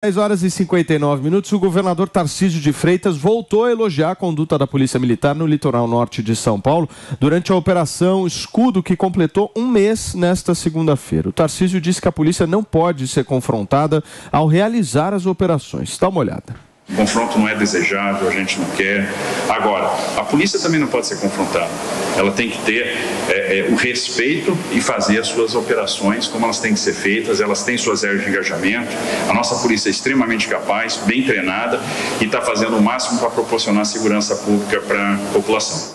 10h59, o governador Tarcísio de Freitas voltou a elogiar a conduta da Polícia Militar no litoral norte de São Paulo durante a Operação Escudo, que completou um mês nesta segunda-feira. O Tarcísio disse que a polícia não pode ser confrontada ao realizar as operações. Dá uma olhada. O confronto não é desejável, a gente não quer. Agora, a polícia também não pode ser confrontada. Ela tem que ter o respeito e fazer as suas operações como elas têm que ser feitas. Elas têm suas áreas de engajamento. A nossa polícia é extremamente capaz, bem treinada e está fazendo o máximo para proporcionar segurança pública para a população.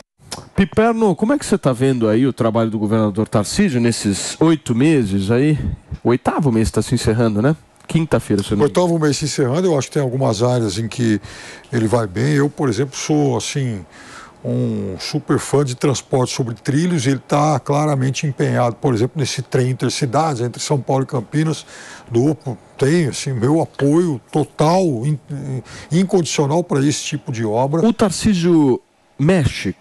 Piperno, como é que você está vendo aí o trabalho do governador Tarcísio nesses 8 meses aí? O 8º mês está se encerrando, né? Quinta-feira, se não... 8º mês se encerrando, eu acho que tem algumas áreas em que ele vai bem. Eu, por exemplo, sou, assim, um super fã de transporte sobre trilhos. Ele está claramente empenhado, por exemplo, nesse trem intercidades, entre São Paulo e Campinas. Tem, assim, meu apoio total, incondicional para esse tipo de obra. O Tarcísio mexe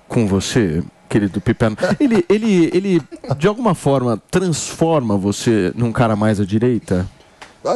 com você, querido Piperno? Ele de alguma forma, transforma você num cara mais à direita?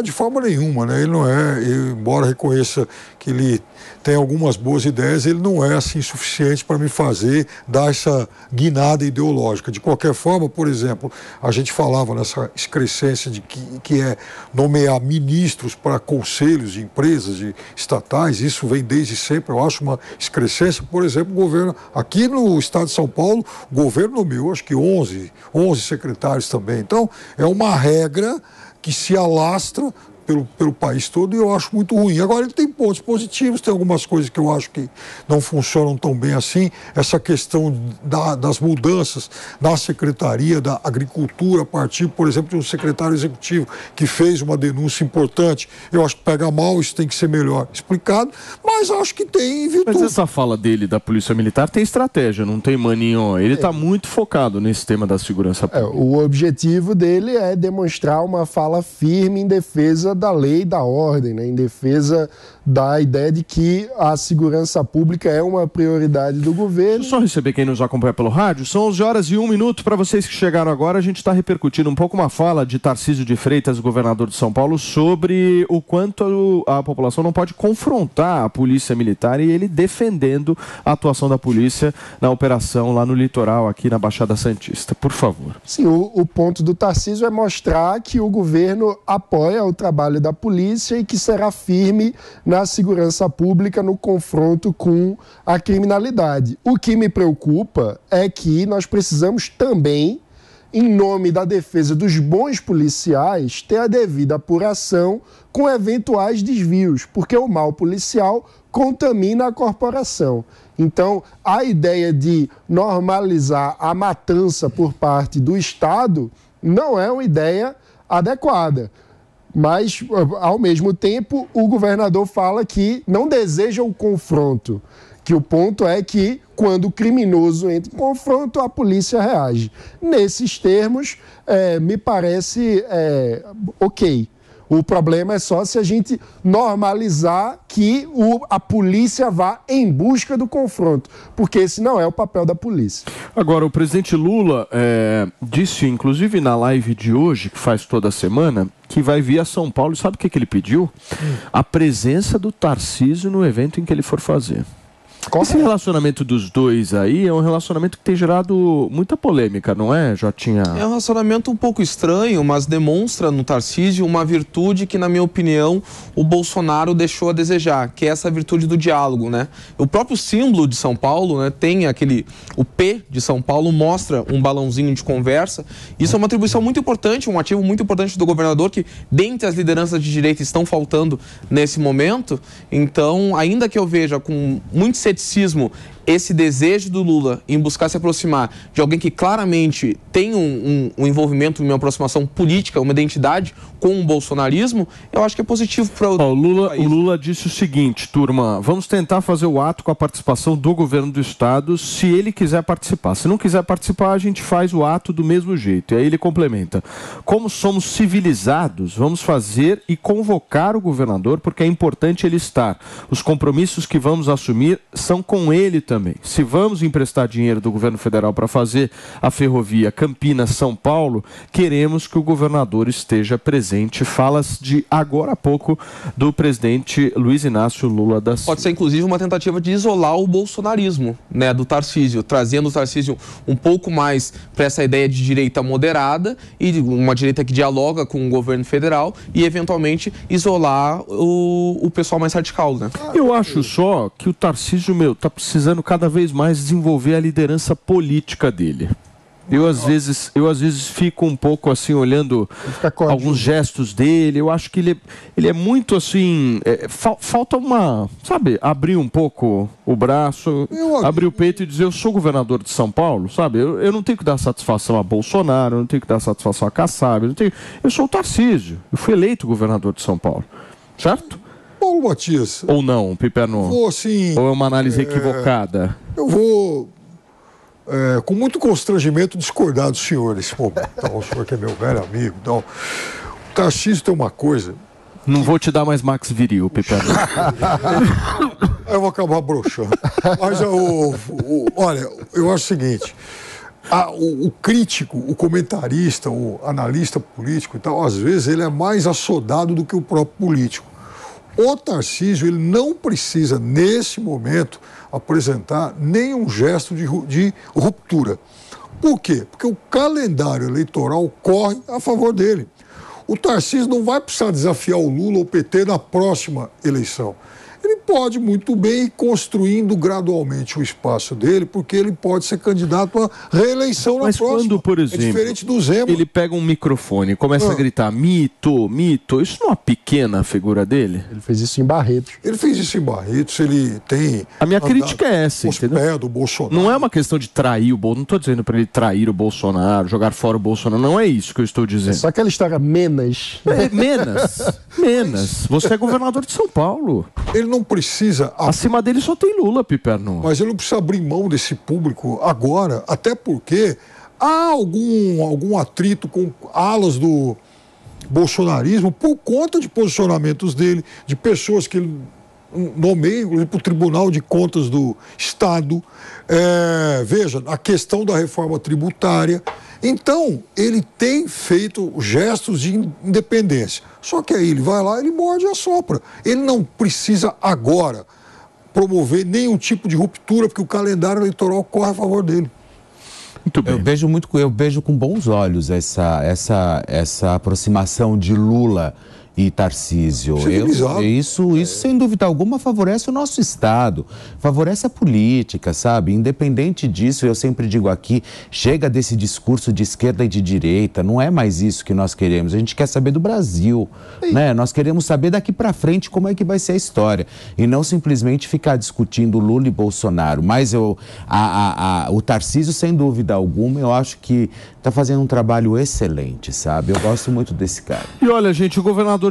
De forma nenhuma, né? Ele não é, embora reconheça que ele tem algumas boas ideias, ele não é assim suficiente para me fazer dar essa guinada ideológica. De qualquer forma, por exemplo, a gente falava nessa excrescência de que é nomear ministros para conselhos de empresas, de estatais, isso vem desde sempre, eu acho uma excrescência. Por exemplo, o governo, aqui no estado de São Paulo, o governo nomeou acho que 11 secretários também. Então, é uma regra que se alastra pelo país todo e eu acho muito ruim. Agora, ele tem pontos positivos, tem algumas coisas que eu acho que não funcionam tão bem assim. Essa questão das mudanças na Secretaria da Agricultura, a partir, por exemplo, de um secretário executivo que fez uma denúncia importante. Eu acho que pega mal, isso tem que ser melhor explicado, mas acho que tem virtude. Mas essa fala dele da Polícia Militar tem estratégia, não tem maninho. Ele está muito focado nesse tema da segurança pública. O objetivo dele é demonstrar uma fala firme em defesa da lei e da ordem, né? Em defesa da ideia de que a segurança pública é uma prioridade do governo. Deixa eu só receber quem nos acompanha pelo rádio. São 11h01. Para vocês que chegaram agora, a gente está repercutindo um pouco uma fala de Tarcísio de Freitas, governador de São Paulo, sobre o quanto a população não pode confrontar a polícia militar e ele defendendo a atuação da polícia na operação lá no litoral, aqui na Baixada Santista. Por favor. Sim, o ponto do Tarcísio é mostrar que o governo apoia o trabalho da polícia e que será firme na segurança pública no confronto com a criminalidade. O que me preocupa é que nós precisamos também, em nome da defesa dos bons policiais, ter a devida apuração com eventuais desvios, porque o mal policial contamina a corporação. Então, a ideia de normalizar a matança por parte do Estado não é uma ideia adequada. Mas, ao mesmo tempo, o governador fala que não deseja o confronto, que o ponto é que, quando o criminoso entra em confronto, a polícia reage. Nesses termos, me parece ok. O problema é só se a gente normalizar que a polícia vá em busca do confronto, porque esse não é o papel da polícia. Agora, o presidente Lula disse, inclusive na live de hoje, que faz toda semana, que vai vir a São Paulo. E sabe o que ele pediu? A presença do Tarcísio no evento em que ele for fazer. Esse relacionamento dos dois aí é um relacionamento que tem gerado muita polêmica, não é, Jotinha? É um relacionamento um pouco estranho, mas demonstra no Tarcísio uma virtude que, na minha opinião, o Bolsonaro deixou a desejar, que é essa virtude do diálogo, né? O próprio símbolo de São Paulo, né, tem o P de São Paulo, mostra um balãozinho de conversa. Isso é uma atribuição muito importante, um ativo muito importante do governador, que dentre as lideranças de direita estão faltando nesse momento. Então, ainda que eu veja com muito ceticismo esse desejo do Lula em buscar se aproximar de alguém que claramente tem um envolvimento, uma aproximação política, uma identidade com o bolsonarismo, eu acho que é positivo para o Lula disse o seguinte, turma, vamos tentar fazer o ato com a participação do governo do estado, se ele quiser participar. Se não quiser participar, a gente faz o ato do mesmo jeito. E aí ele complementa, como somos civilizados, vamos fazer e convocar o governador, porque é importante ele estar. Os compromissos que vamos assumir são com ele também. também. Se vamos emprestar dinheiro do governo federal para fazer a ferrovia Campinas-São Paulo, queremos que o governador esteja presente. Falas de agora há pouco do presidente Luiz Inácio Lula da Silva. Pode ser, inclusive, uma tentativa de isolar o bolsonarismo, né, do Tarcísio, trazendo o Tarcísio um pouco mais para essa ideia de direita moderada e uma direita que dialoga com o governo federal e, eventualmente, isolar o pessoal mais radical, né? Eu acho só que o Tarcísio, está precisando cada vez mais desenvolver a liderança política dele. Eu às vezes fico um pouco assim, olhando alguns gestos dele. Eu acho que ele é muito assim, falta sabe, abrir um pouco o braço, abrir o peito e dizer: eu sou governador de São Paulo, sabe? Eu não tenho que dar satisfação a Bolsonaro, eu não tenho que dar satisfação a Kassab, eu sou o Tarcísio, eu fui eleito governador de São Paulo, certo? Paulo Matias. Ou não, Piperno? Ou é uma análise equivocada? Eu vou... com muito constrangimento, discordar do senhor nesse momento. Então, o senhor que é meu velho amigo. Então, o Tarcísio tem uma coisa... Não vou te dar mais Max Viril, Piperno. Eu vou acabar broxando. Mas, olha, eu acho o seguinte... o crítico, o comentarista, o analista político e tal, às vezes ele é mais assodado do que o próprio político. O Tarcísio, ele não precisa, nesse momento, apresentar nenhum gesto de ruptura. Por quê? Porque o calendário eleitoral corre a favor dele. O Tarcísio não vai precisar desafiar o Lula ou o PT na próxima eleição. Ele pode muito bem ir construindo gradualmente o espaço dele, porque ele pode ser candidato à reeleição na próxima. Mas quando, por exemplo, é diferente do Zema. Ele pega um microfone e começa a gritar mito, mito, isso não é uma pequena figura dele? Ele fez isso em Barretos. Ele fez isso em Barretos, ele tem... A minha crítica é essa, entendeu? Do Bolsonaro. Não é uma questão de trair o Bolsonaro, não estou dizendo para ele trair o Bolsonaro, jogar fora o Bolsonaro, não é isso que eu estou dizendo. É só aquela história menos. Menos. Você é governador de São Paulo. Ele não precisa... Acima dele só tem Lula, Piperno. Mas ele não precisa abrir mão desse público agora, até porque há algum atrito com alas do bolsonarismo por conta de posicionamentos dele, de pessoas que ele nomeia, inclusive, para o Tribunal de Contas do Estado. Veja, a questão da reforma tributária. Então, ele tem feito gestos de independência. Só que aí ele vai lá, ele morde e assopra. Ele não precisa agora promover nenhum tipo de ruptura, porque o calendário eleitoral corre a favor dele. Muito bem. Eu vejo com bons olhos essa aproximação de Lula e Tarcísio. Isso, sem dúvida alguma, favorece o nosso Estado, favorece a política, sabe? Independente disso, eu sempre digo aqui, chega desse discurso de esquerda e de direita, não é mais isso que nós queremos, a gente quer saber do Brasil, né? Nós queremos saber daqui para frente como é que vai ser a história, e não simplesmente ficar discutindo Lula e Bolsonaro. Mas o Tarcísio, sem dúvida alguma, eu acho que está fazendo um trabalho excelente, sabe? Eu gosto muito desse cara. E olha, gente, o governador